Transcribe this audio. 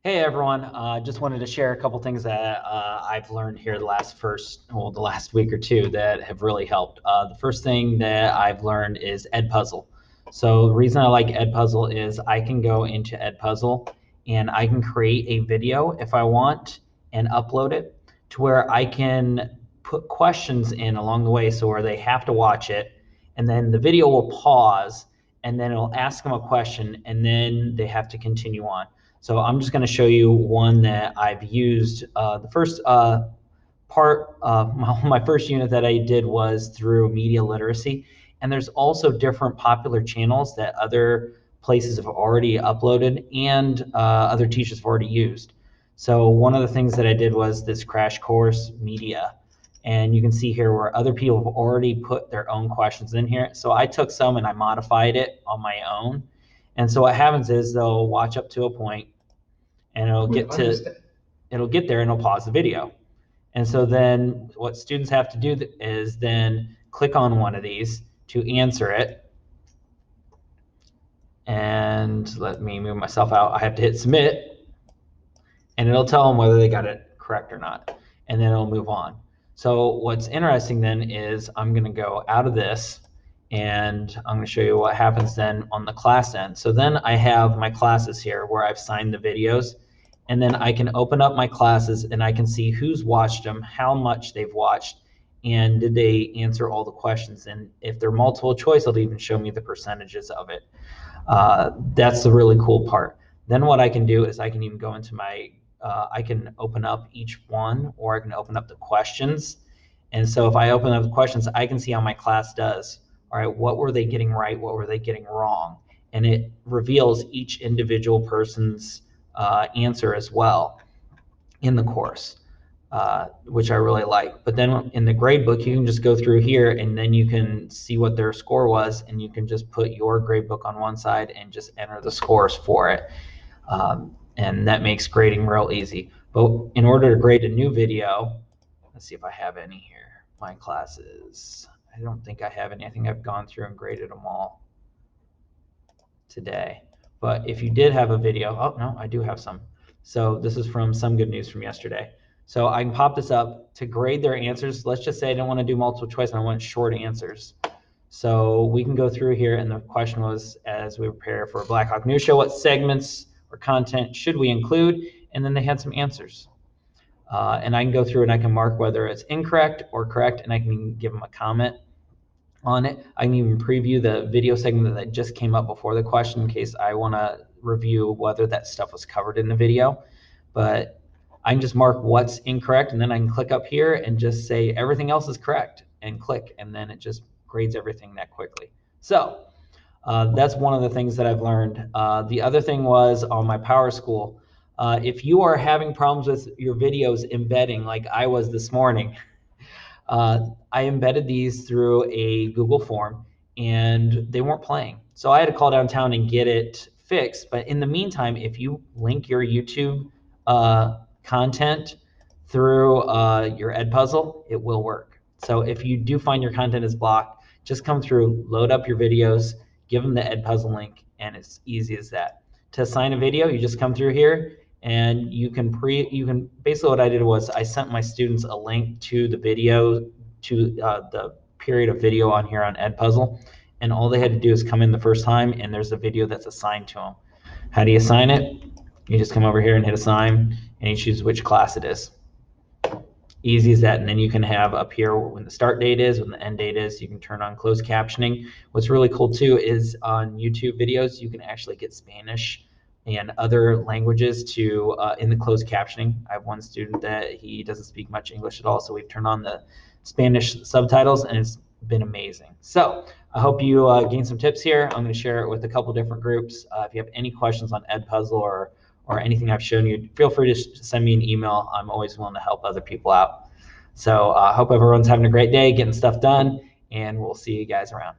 Hey everyone, just wanted to share a couple things that I've learned here the last week or two that have really helped. The first thing that I've learned is Edpuzzle. So the reason I like Edpuzzle is I can go into Edpuzzle and I can create a video if I want and upload it to where I can put questions in along the way so where they have to watch it and then the video will pause and then it'll ask them a question and then they have to continue on. So I'm just going to show you one that I've used. The first my first unit that I did was through media literacy. And there's also different popular channels that other places have already uploaded and other teachers have already used. So one of the things that I did was this crash course media. And you can see here where other people have already put their own questions in here. So I took some and I modified it on my own. And so what happens is they'll watch up to a point and it'll get there and it'll pause the video. And so then what students have to do is then click on one of these to answer it. And let me move myself out. I have to hit submit and it'll tell them whether they got it correct or not. And then it'll move on. So what's interesting then is I'm going to go out of this and I'm going to show you what happens then on the class end. So then I have my classes here where I've signed the videos. And then I can open up my classes and I can see who's watched them, how much they've watched, and did they answer all the questions. And if they're multiple choice, it'll even show me the percentages of it. That's the really cool part. Then what I can do is I can even go into my, I can open up each one, or I can open up the questions. And so if I open up the questions, I can see how my class does. All right, what were they getting right? What were they getting wrong? And it reveals each individual person's answer as well in the course, which I really like. But then in the grade book, you can just go through here and then you can see what their score was and you can just put your grade book on one side and just enter the scores for it. And that makes grading real easy. But in order to grade a new video, let's see if I have any here. My classes, I don't think I have any. I think I've gone through and graded them all today. But if you did have a video, oh no, I do have some. So this is from Some Good News from yesterday. So I can pop this up to grade their answers. Let's just say I don't want to do multiple choice and I want short answers. So we can go through here and the question was, as we prepare for a Black Hawk News show, what segments or content should we include? And then they had some answers. And I can go through and I can mark whether it's incorrect or correct and I can give them a comment on it. I can even preview the video segment that just came up before the question in case I want to review whether that stuff was covered in the video. But I can just mark what's incorrect and then I can click up here and just say everything else is correct and click, and then it just grades everything that quickly. So that's one of the things that I've learned. The other thing was on my Power School. If you are having problems with your videos embedding like I was this morning, I embedded these through a Google form and they weren't playing. So I had to call downtown and get it fixed. But in the meantime, if you link your YouTube content through your Edpuzzle, it will work. So if you do find your content is blocked, just come through, load up your videos, give them the Edpuzzle link, and it's easy as that. To assign a video, you just come through here and you can basically what I did was I sent my students a link to the video, to the period of video on here on Edpuzzle, and all they had to do is come in the first time and there's a video that's assigned to them. How do you assign it? You just come over here and hit assign and you choose which class it is. Easy as that. And then you can have up here when the start date is, when the end date is. You can turn on closed captioning. What's really cool too is on YouTube videos you can actually get Spanish and other languages to in the closed captioning. I have one student that he doesn't speak much English at all, so we've turned on the Spanish subtitles and it's been amazing. So I hope you gained some tips here. I'm going to share it with a couple different groups. If you have any questions on Edpuzzle or anything I've shown you, feel free to send me an email. I'm always willing to help other people out. So I hope everyone's having a great day, getting stuff done, and we'll see you guys around.